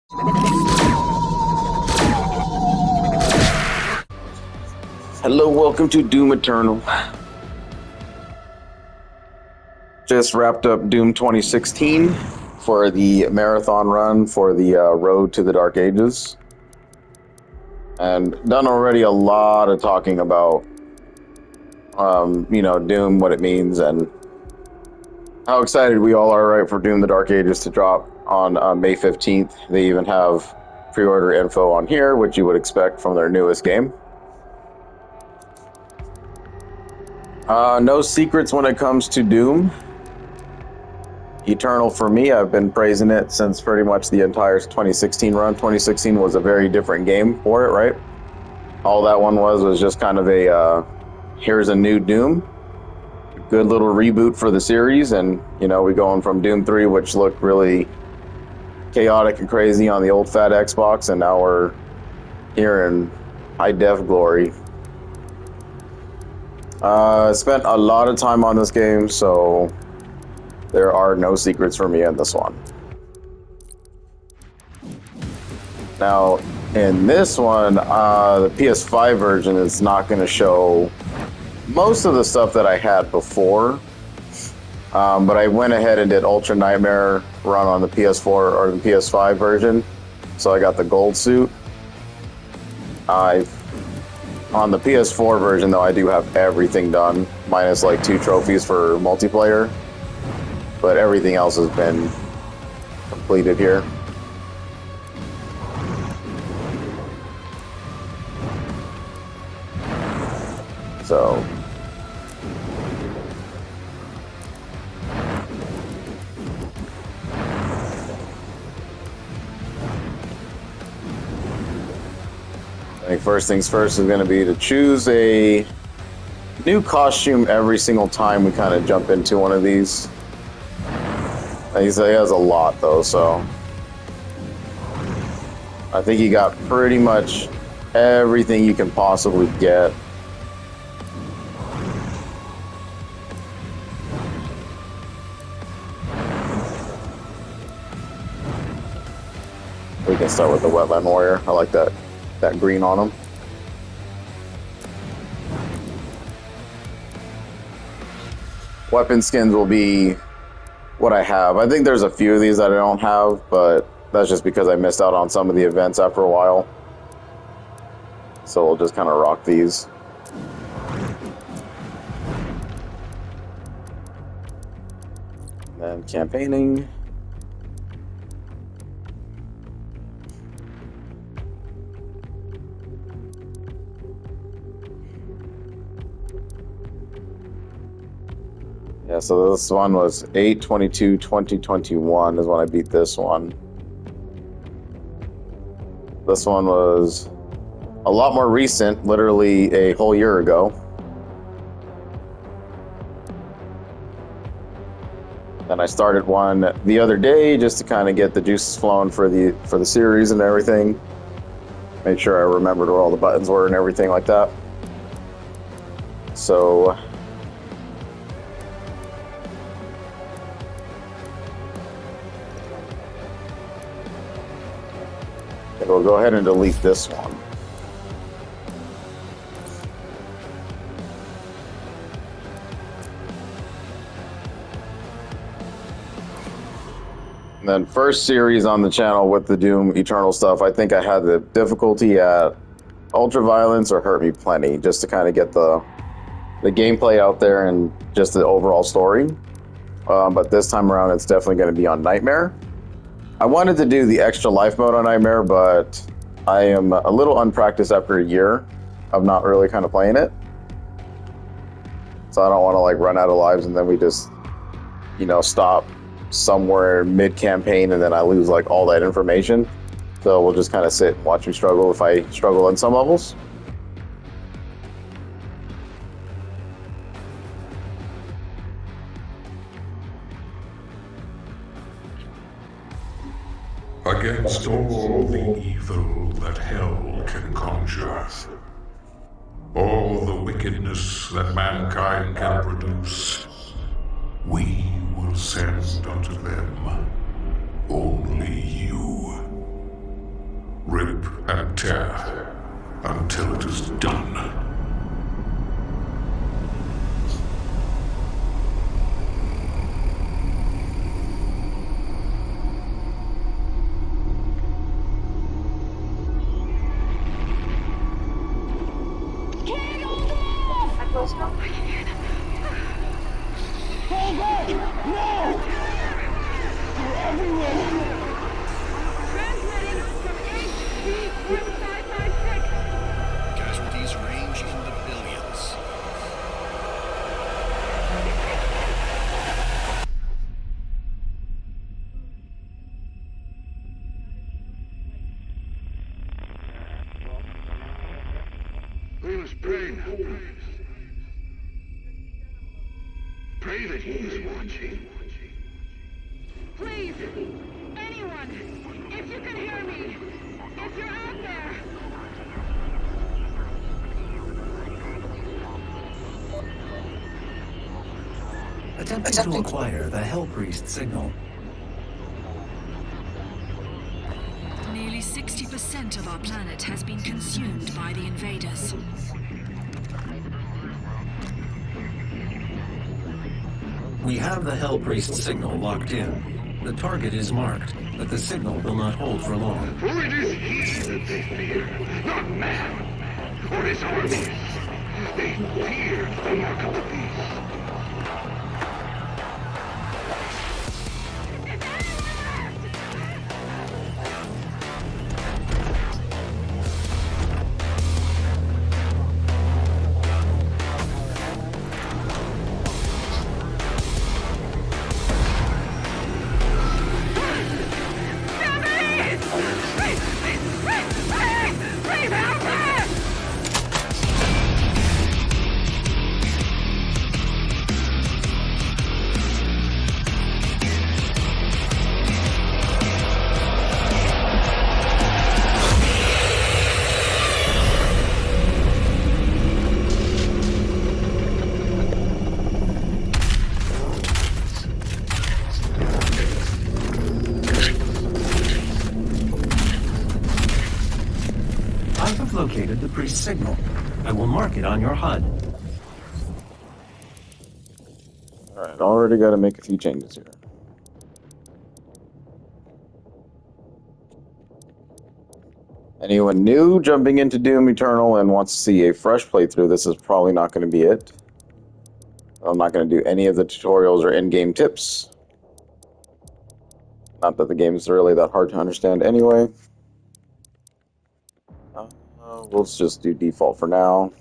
Hello, welcome to Doom Eternal. Just wrapped up Doom 2016 for the marathon run for the Road to the Dark Ages. And done already a lot of talking about, Doom, what it means, and how excited we all are, right, for Doom the Dark Ages to drop on May 15th. They even have pre-order info on here, which you would expect from their newest game. No secrets when it comes to Doom. Eternal for me, I've been praising it since pretty much the entire 2016 run. 2016 was a very different game for it, right? All that one was just kind of a, here's a new Doom. Good little reboot for the series, and, we going from Doom 3, which looked really chaotic and crazy on the old fat Xbox, and now we're here in high-def glory. Spent a lot of time on this game, so there are no secrets for me in this one. Now, in this one, the PS5 version is not going to show most of the stuff that I had before, but I went ahead and did Ultra Nightmare run on the PS4 or the PS5 version, so I got the gold suit. On the PS4 version, though, I do have everything done, minus like 2 trophies for multiplayer, but everything else has been completed here. So I think first things first is going to be to choose a new costume every single time we kind of jump into one of these. He has a lot though, so I think you got pretty much everything you can possibly get. We can start with the Wetland Warrior. I like that green on him. Weapon skins will be what I have. I think there's a few of these that I don't have, but that's just because I missed out on some of the events after a while. So we'll just kind of rock these. And then campaigning. Yeah, so this one was 8/22/2021 is when I beat this one. This one was a lot more recent, literally a whole year ago. And I started one the other day just to kind of get the juices flowing for the series and everything. Made sure I remembered where all the buttons were and everything like that. So we'll go ahead and delete this one. And then first series on the channel with the Doom Eternal stuff, I think I had the difficulty at Ultra Violence or Hurt Me Plenty, just to kind of get the gameplay out there and just the overall story. But this time around, it's definitely going to be on Nightmare. I wanted to do the extra life mode on Nightmare, but I am a little unpracticed after a year of not really kind of playing it. So I don't want to like run out of lives and then we just, stop somewhere mid-campaign and then I lose like all that information. So we'll just kind of sit and watch me struggle if I struggle in some levels. Against all the evil that hell can conjure, all the wickedness that mankind can produce, we will send unto them only you. rip and tear until it is done. Hold on! No! You're everywhere! Transmitting from HG-1556. Casualties range in the billions. We must pray now. Pray that he is watching. Please, anyone, if you can hear me, if you're out there. Attempting to acquire the Hellpriest signal. Nearly 60% of our planet has been consumed by the invaders. We have the Hellpriest signal locked in. The target is marked, but the signal will not hold for long. For it is he that they fear, not man, or his armies. They fear the mark of the beast. Please help me! I have located the priest signal. I will mark it on your HUD. Alright, already got to make a few changes here. Anyone new jumping into Doom Eternal and wants to see a fresh playthrough, this is probably not going to be it. I'm not going to do any of the tutorials or in-game tips. Not that the game is really that hard to understand anyway. We'll just do default for now.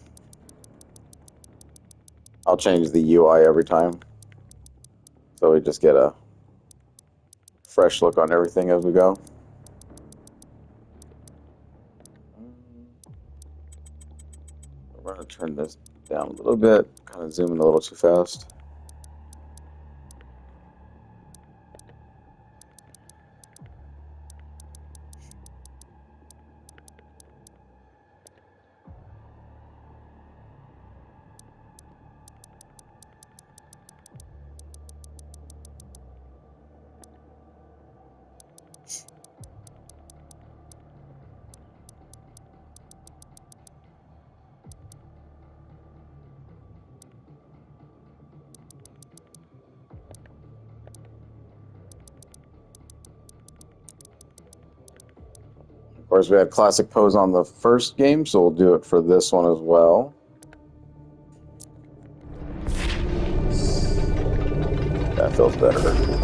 I'll change the UI every time, so we just get a fresh look on everything as we go. We're going to turn this down a little bit, kind of zoom in a little too fast. Of course, we had classic pose on the first game, so we'll do it for this one as well. That feels better.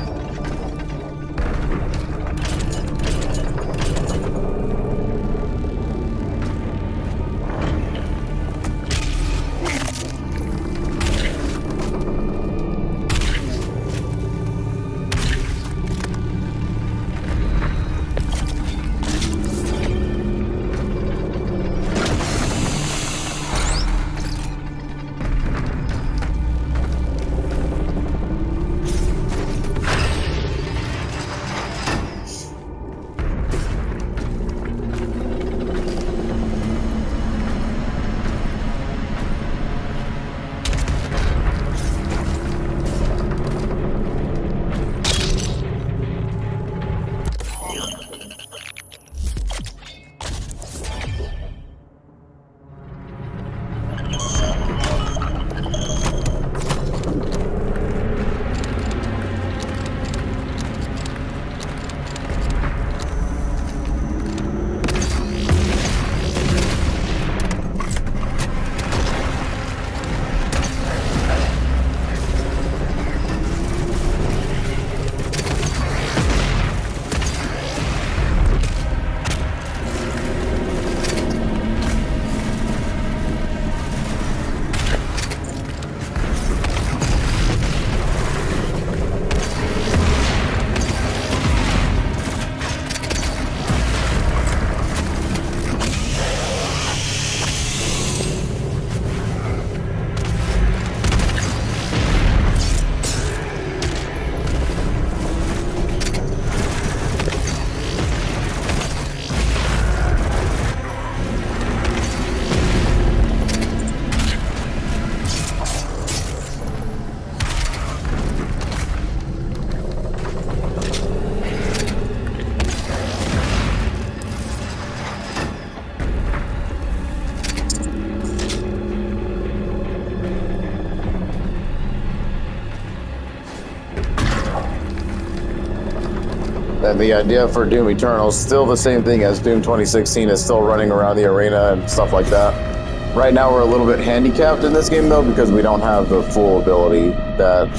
And the idea for Doom Eternal is still the same thing as Doom 2016. Is still running around the arena and stuff like that. Right now we're a little bit handicapped in this game though because we don't have the full ability that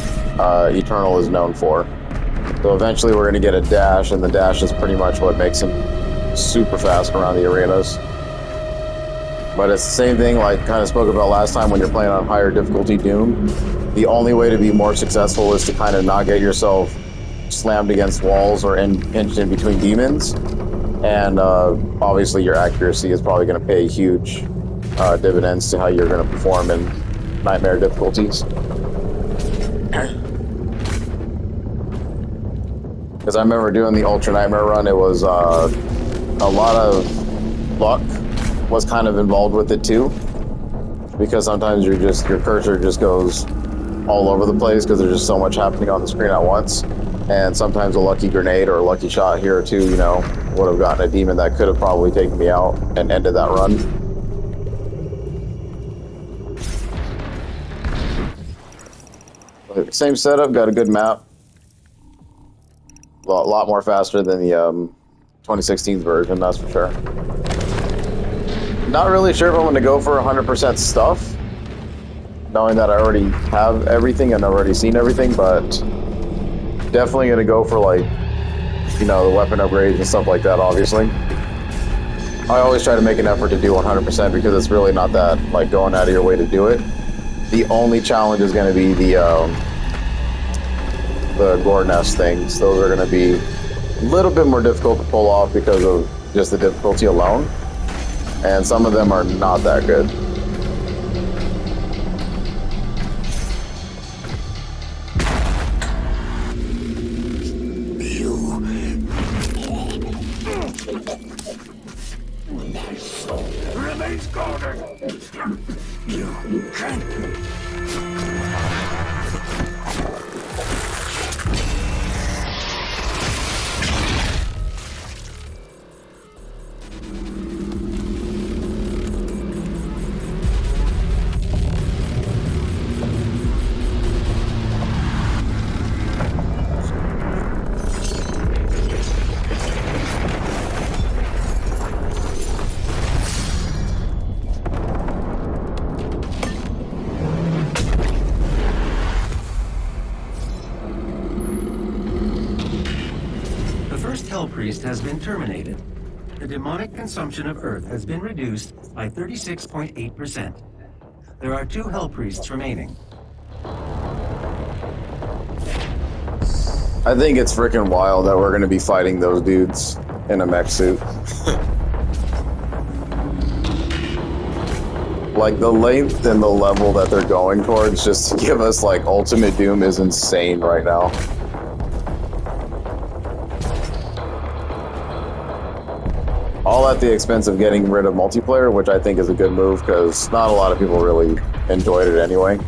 Eternal is known for. So eventually we're going to get a dash, and the dash is pretty much what makes him super fast around the arenas. But it's the same thing like kind of spoke about last time when you're playing on higher difficulty Doom. The only way to be more successful is to kind of not get yourself slammed against walls or pinched in between demons. And obviously your accuracy is probably going to pay huge dividends to how you're going to perform in nightmare difficulties. Because I remember doing the Ultra Nightmare run, it was a lot of luck was kind of involved with it too. Because sometimes your cursor just goes all over the place because there's just so much happening on the screen at once. And sometimes a lucky grenade or a lucky shot here or two, would have gotten a demon that could have probably taken me out and ended that run. But same setup, got a good map. A lot more faster than the 2016 version, that's for sure. Not really sure if I'm going to go for 100% stuff, knowing that I already have everything and I've already seen everything, but definitely going to go for the weapon upgrades and stuff like that, obviously. I always try to make an effort to do 100% because it's really not that, going out of your way to do it. The only challenge is going to be the gore nest things. Those are going to be a little bit more difficult to pull off because of just the difficulty alone. And some of them are not that good. My soul remains guarded. You can't. Hell Priest has been terminated. The demonic consumption of Earth has been reduced by 36.8%. There are 2 Hell Priests remaining. I think it's freaking wild that we're going to be fighting those dudes in a mech suit. The length and the level that they're going towards just to give us Ultimate Doom is insane right now. All at the expense of getting rid of multiplayer, which I think is a good move because not a lot of people really enjoyed it anyway.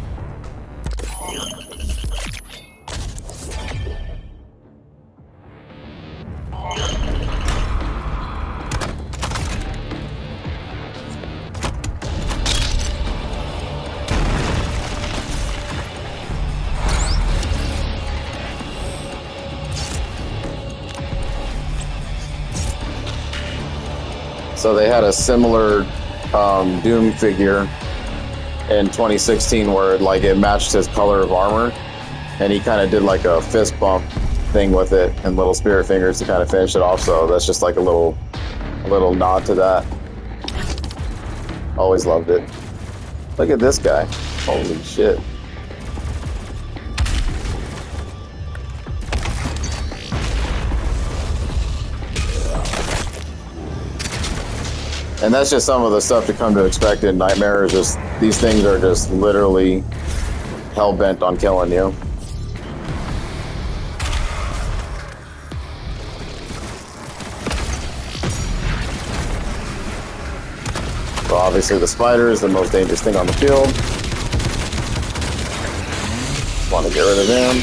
So they had a similar Doom figure in 2016 where it matched his color of armor, and he kind of did a fist bump thing with it and little spirit fingers to kind of finish it off. So that's just a little nod to that. Always loved it. Look at this guy. Holy shit. And that's just some of the stuff to come to expect in Nightmare. These things are just literally hell-bent on killing you. So obviously the spider is the most dangerous thing on the field. Want to get rid of him.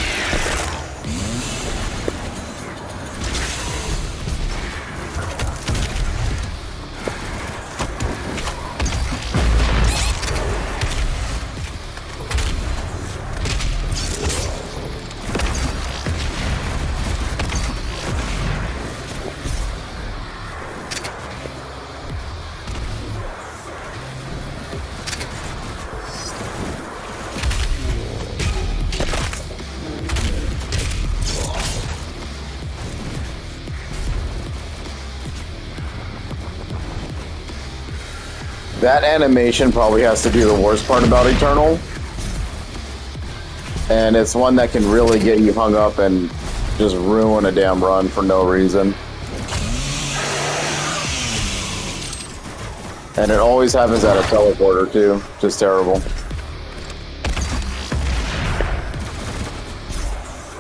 That animation probably has to be the worst part about Eternal. And it's one that can really get you hung up and just ruin a damn run for no reason. And it always happens at a teleporter too. Just terrible.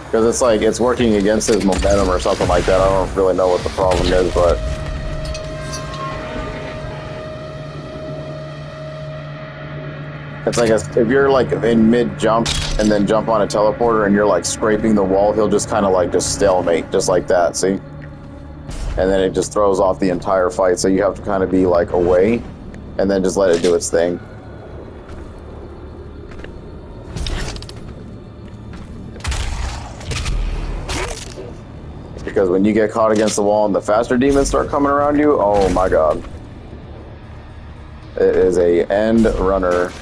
Because it's like, it's working against his momentum or something like that. I don't really know what the problem is, but... It's like, if you're like in mid-jump and then jump on a teleporter and you're like scraping the wall, he'll just kind of like just stalemate, just like that, see? And then it just throws off the entire fight, so you have to kind of be like away and then just let it do its thing. Because when you get caught against the wall and the faster demons start coming around you, oh my god. It is a end runner.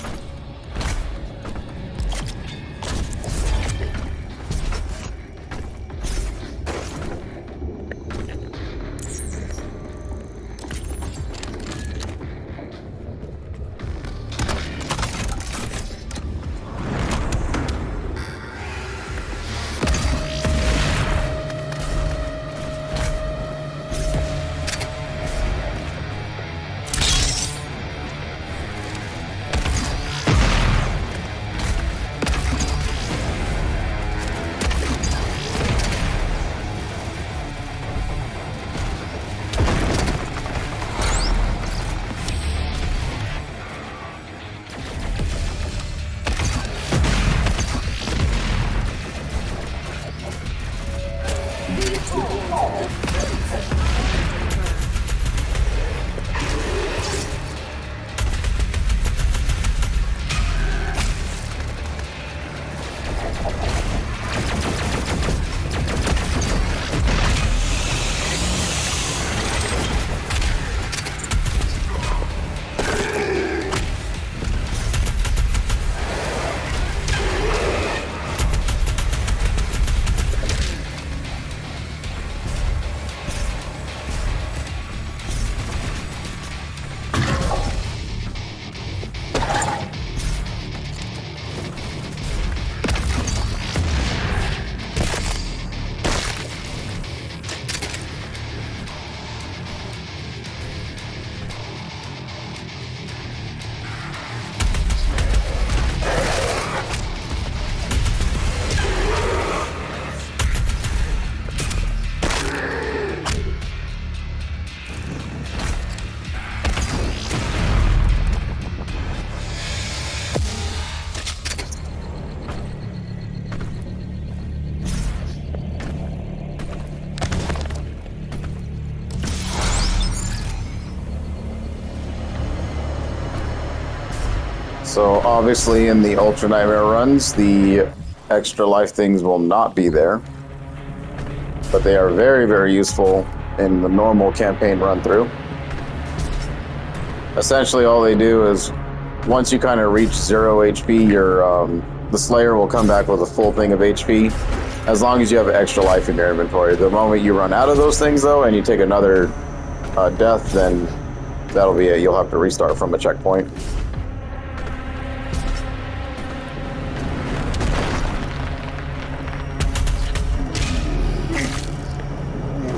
So obviously in the Ultra Nightmare runs, the extra life things will not be there. But they are very, very useful in the normal campaign run through. Essentially all they do is, once you kind of reach 0 HP, the Slayer will come back with a full thing of HP, as long as you have an extra life in your inventory. The moment you run out of those things though, and you take another death, then that'll be it. You'll have to restart from a checkpoint.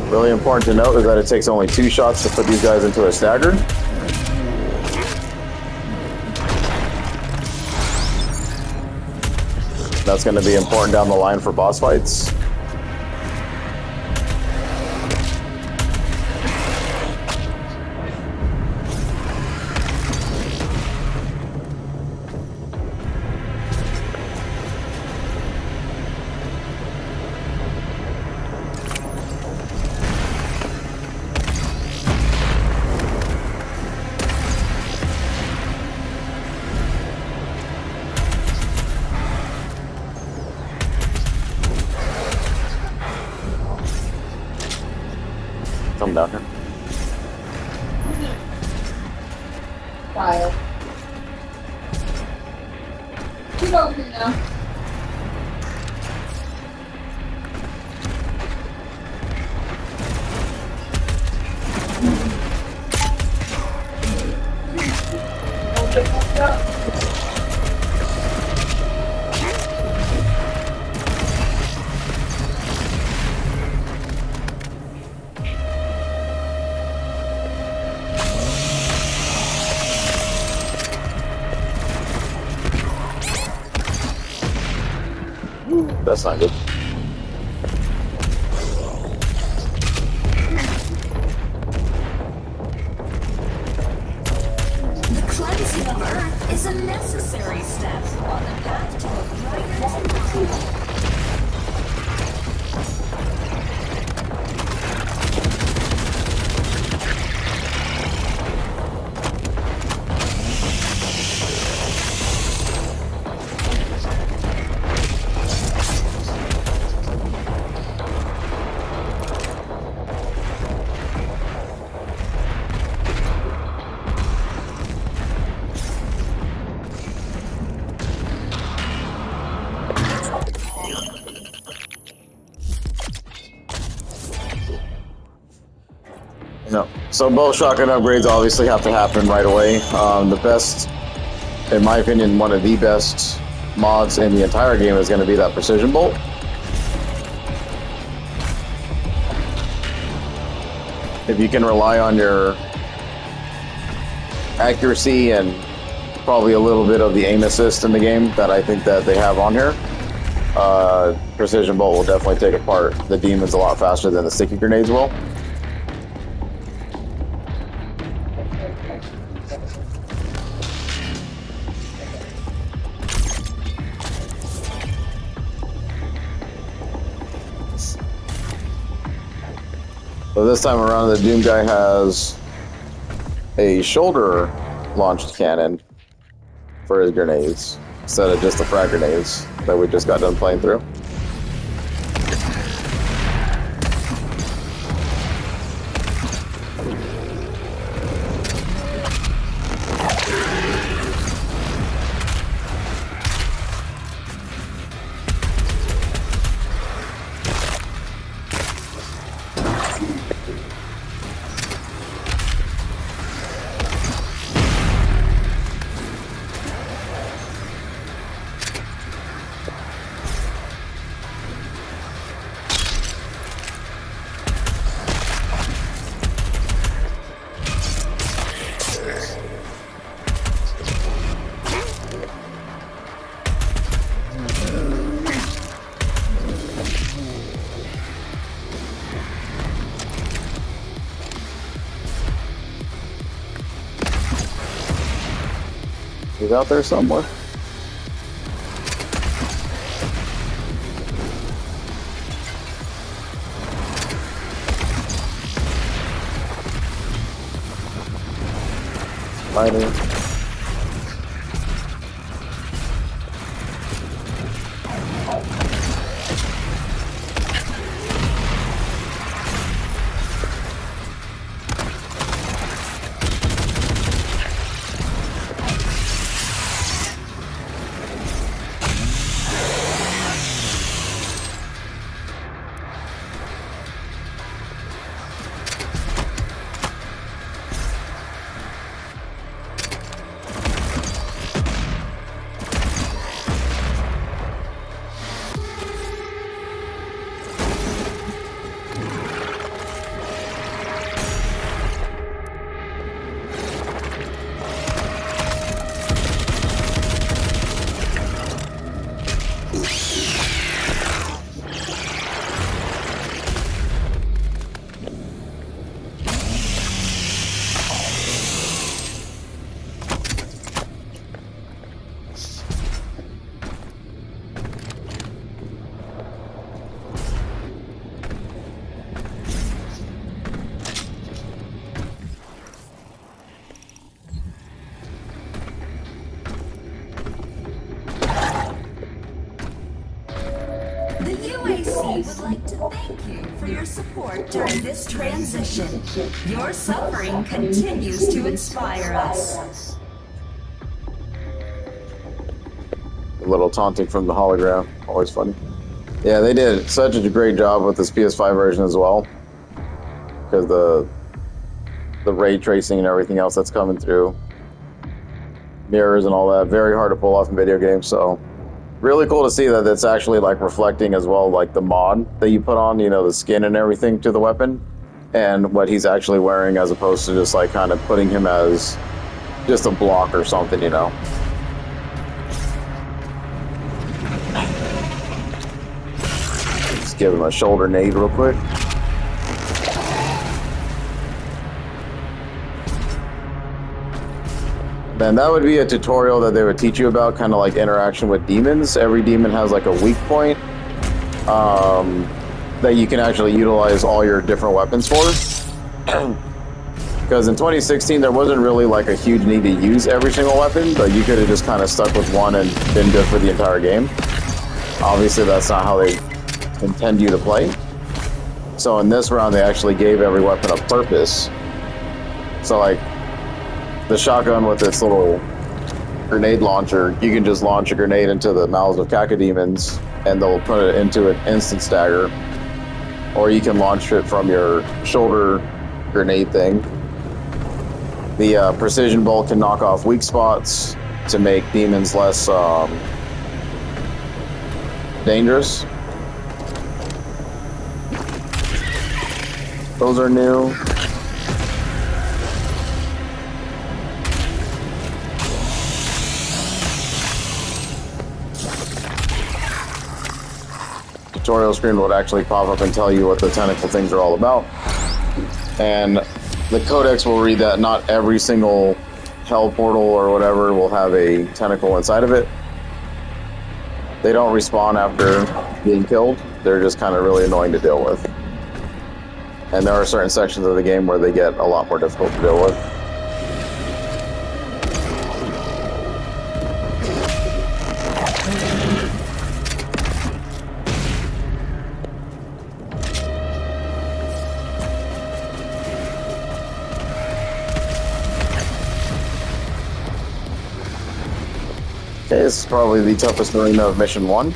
Really important to note is that it takes only 2 shots to put these guys into a stagger. That's going to be important down the line for boss fights. Come down here. Kyle. Keep open now. That's not good. The cleansing of Earth is a necessary step on the path to a brighter tomorrow. No. So both shotgun upgrades obviously have to happen right away. The best, in my opinion, one of the best mods in the entire game is going to be that precision bolt. If you can rely on your accuracy and probably a little bit of the aim assist in the game that I think that they have on here, precision bolt will definitely take apart the demons a lot faster than the sticky grenades will. So this time around, the Doom guy has a shoulder-launched cannon for his grenades, instead of just the frag grenades that we just got done playing through. He's out there somewhere. Fighting. The UAC would like to thank you for your support during this transition. Your suffering continues to inspire us. A little taunting from the hologram, always funny. Yeah, they did such a great job with this PS5 version as well, because the ray tracing and everything else that's coming through, mirrors and all that, very hard to pull off in video games. So really cool to see that it's actually like reflecting as well, like the mod that you put on, you know, the skin and everything to the weapon, and what he's actually wearing, as opposed to just like kind of putting him as just a block or something, you know. give him a shoulder nade real quick. Then that would be a tutorial that they would teach you about, kind of like interaction with demons. Every demon has like a weak point that you can actually utilize all your different weapons for. Because in 2016 there wasn't really like a huge need to use every single weapon, but you could have just kind of stuck with one and been good for the entire game. Obviously that's not how they intend you to play. So in this round they actually gave every weapon a purpose. So like the shotgun with its little grenade launcher, you can just launch a grenade into the mouths of cacodemons and they'll put it into an instant stagger. Or you can launch it from your shoulder grenade thing. The precision bolt can knock off weak spots to make demons less dangerous. Those are new. Tutorial screen would actually pop up and tell you what the tentacle things are all about. And the codex will read that not every single hell portal or whatever will have a tentacle inside of it. They don't respawn after being killed. They're just kind of really annoying to deal with. And there are certain sections of the game where they get a lot more difficult to deal with. Okay, this is probably the toughest arena of Mission 1.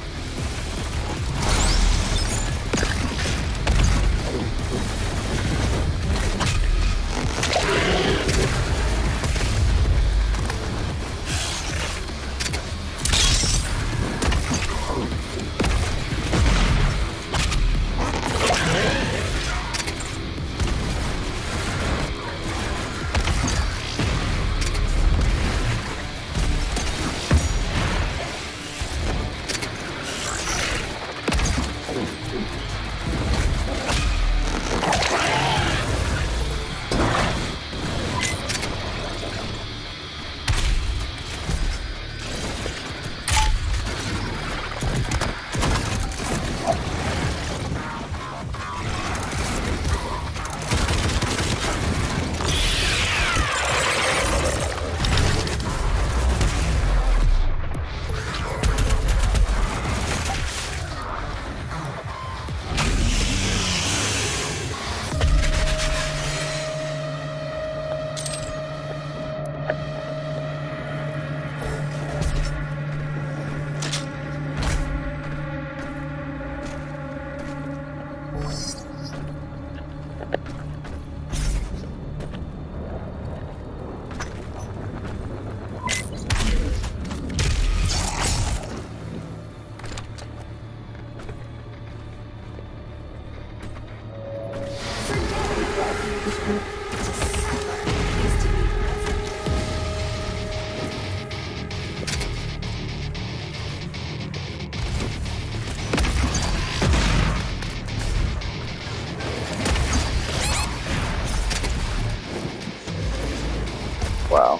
Wow.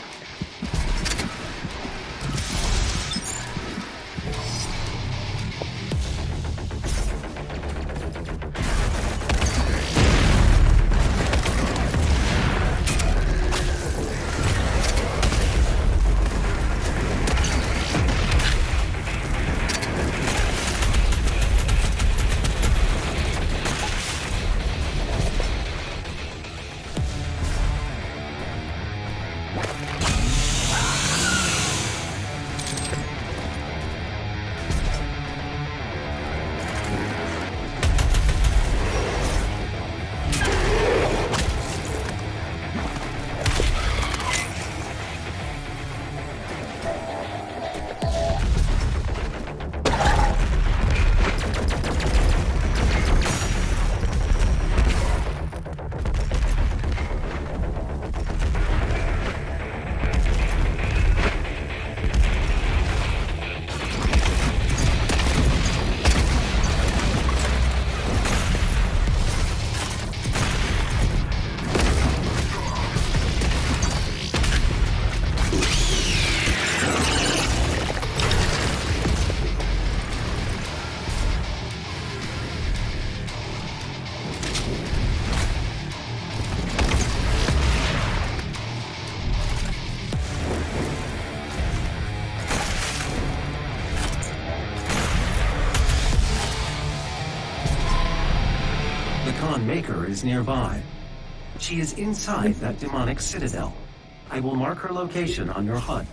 The Khan Maker is nearby. She is inside that demonic citadel. I will mark her location on your HUD.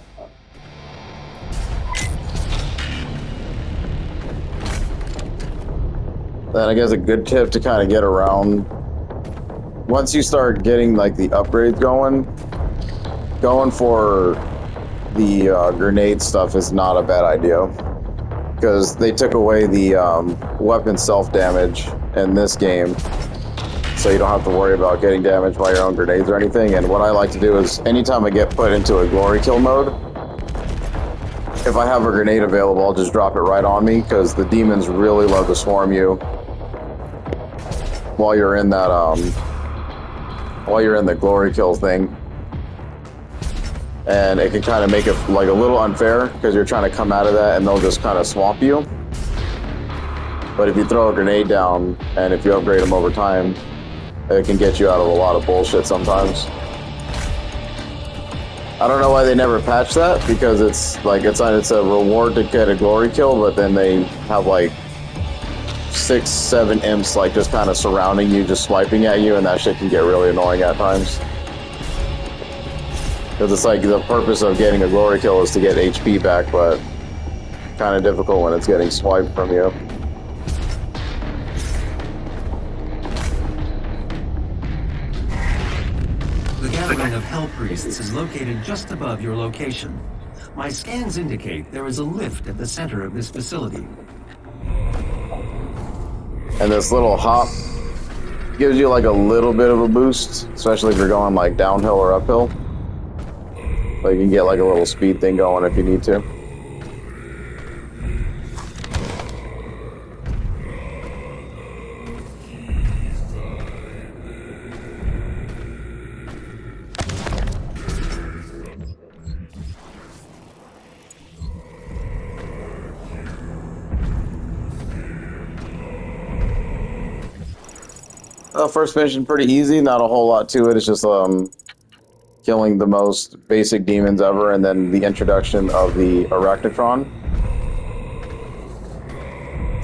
Then I guess a good tip to kind of get around, once you start getting like the upgrades going for the grenade stuff is not a bad idea, because they took away the weapon self-damage in this game, so you don't have to worry about getting damaged by your own grenades or anything. And what I like to do is, anytime I get put into a glory kill mode, if I have a grenade available, I'll just drop it right on me, because the demons really love to swarm you while you're in that the glory kill thing. And it can kind of make it like a little unfair, because you're trying to come out of that and they'll just kind of swamp you. But if you throw a grenade down and if you upgrade them over time, it can get you out of a lot of bullshit sometimes. I don't know why they never patched that, because it's a reward to get a glory kill, but then they have like 6-7 imps like just kind of surrounding you, just swiping at you, and that shit can get really annoying at times. Because it's like the purpose of getting a glory kill is to get HP back, but kind of difficult when it's getting swiped from you. The gathering of Hell Priests is located just above your location. My scans indicate there is a lift at the center of this facility. And this little hop gives you like a little bit of a boost, especially if you're going like downhill or uphill. So you can get like a little speed thing going if you need to. First mission pretty easy, not a whole lot to it. It's just killing the most basic demons ever, and then the introduction of the Arachnicron.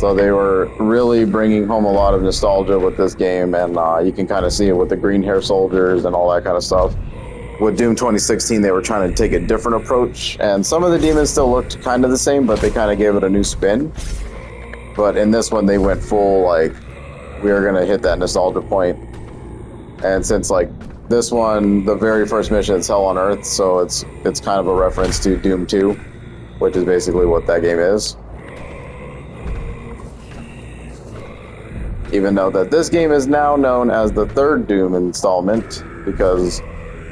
So they were really bringing home a lot of nostalgia with this game, and you can kind of see it with the green hair soldiers and all that kind of stuff. With Doom 2016, they were trying to take a different approach, and some of the demons still looked kind of the same, but they kind of gave it a new spin. But in this one, they went full, like, we are going to hit that nostalgia point. And since, like, this one, the very first mission is Hell on Earth, so it's kind of a reference to Doom 2, which is basically what that game is. Even though that this game is now known as the third Doom installment, because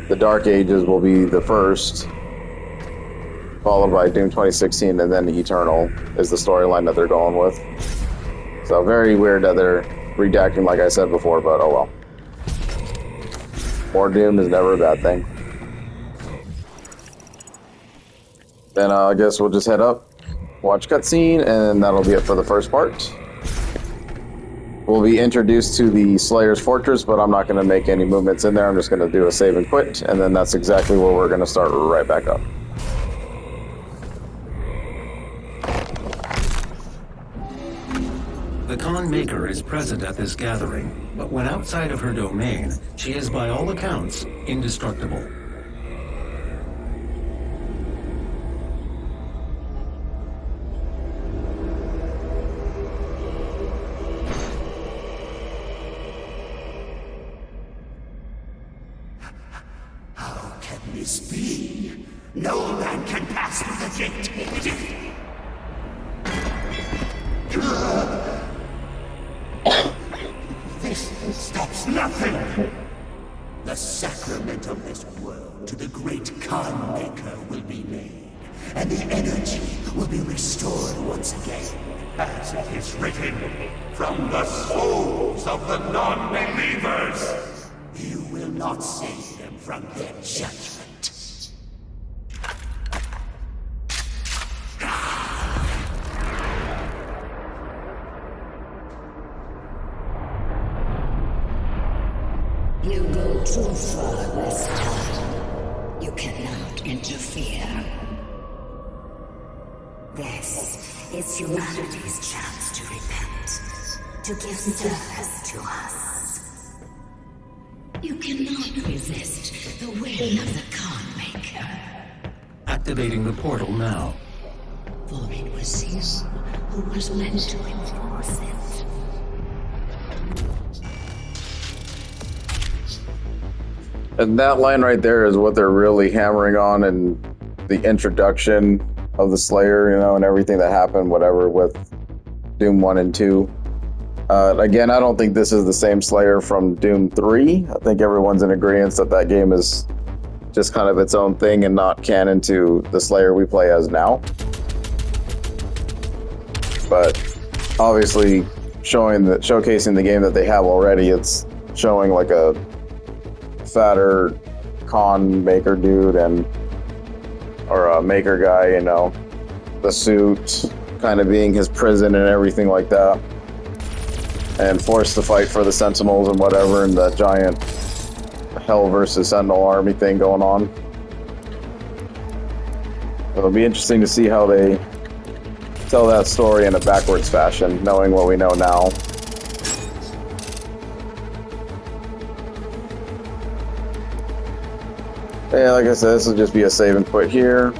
the Dark Ages will be the first, followed by Doom 2016, and then Eternal is the storyline that they're going with. So very weird that they're redacting, like I said before, but oh well. More Doom is never a bad thing. Then I guess we'll just head up, watch cutscene, and that'll be it for the first part. We'll be introduced to the Slayer's Fortress, but I'm not going to make any movements in there. I'm just going to do a save and quit, and then that's exactly where we're going to start right back up. The Khan Maker is present at this gathering, but when outside of her domain, she is by all accounts indestructible. How can this be? No man can pass through the gate. This stops nothing. The sacrament of this world to the great Khan Maker will be made, and the energy will be restored once again. As it is written, from the souls of the non-believers, you will not save them from their judgment. You go too far this time. You cannot interfere. This is humanity's chance to repent, to give service to us. You cannot resist the way of the Khan Maker. Activating the portal now. For it was you who was meant to enforce it. And that line right there is what they're really hammering on in the introduction of the Slayer, you know, and everything that happened, whatever, with Doom 1 and 2. Again, I don't think this is the same Slayer from Doom 3. I think everyone's in agreement that that game is just kind of its own thing and not canon to the Slayer we play as now. But obviously, showcasing the game that they have already, it's showing like a fatter Khan Maker dude or a Maker guy, you know, the suit kind of being his prison and everything like that, and forced to fight for the Sentinels and whatever, and that giant Hell versus Sentinel army thing going on. It'll be interesting to see how they tell that story in a backwards fashion, knowing what we know now. Yeah, like I said, this will just be a save and quit here.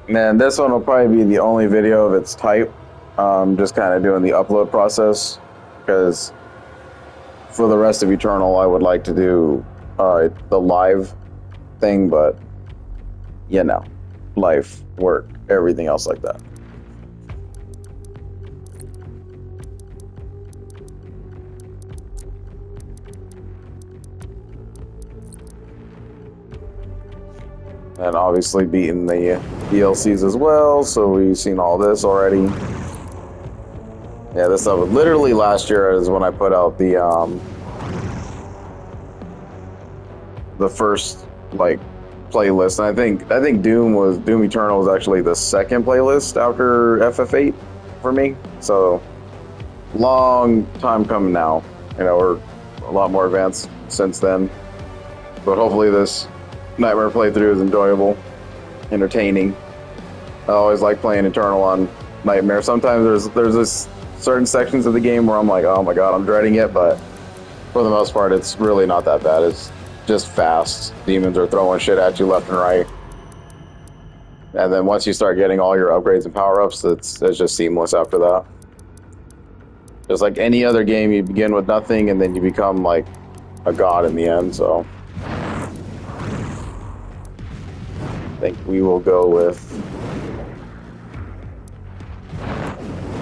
Man, this one will probably be the only video of its type. Just kind of doing the upload process, because for the rest of Eternal, I would like to do the live thing, but you know, life, work, everything else like that. And obviously beating the DLCs as well, so we've seen all this already. Yeah, this stuff literally last year is when I put out the first like playlist. And I think Doom Eternal was actually the second playlist after FF8 for me. So long time coming now. You know, we're a lot more advanced since then. But hopefully this Nightmare playthrough is enjoyable, entertaining. I always like playing Eternal on Nightmare. Sometimes there's this certain sections of the game where I'm like, oh my god, I'm dreading it, but for the most part, it's really not that bad. It's just fast. Demons are throwing shit at you left and right. And then once you start getting all your upgrades and power-ups, it's just seamless after that. Just like any other game, you begin with nothing and then you become like a god in the end, so I think we will go with,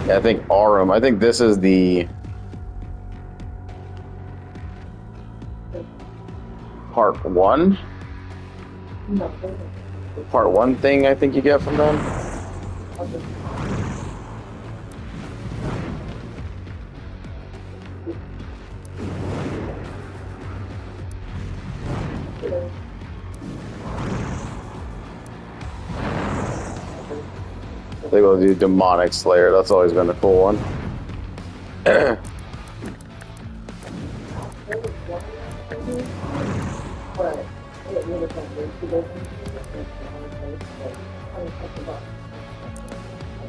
yeah, I think Aurum. I think this is the part 1. Part 1 thing I think you get from them. They will do Demonic Slayer. That's always been a cool one.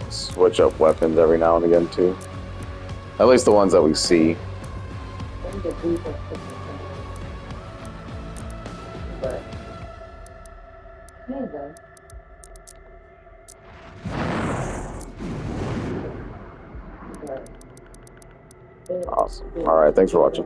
Switch up weapons every now and again too. At least the ones that we see. Awesome. All right, thanks for watching.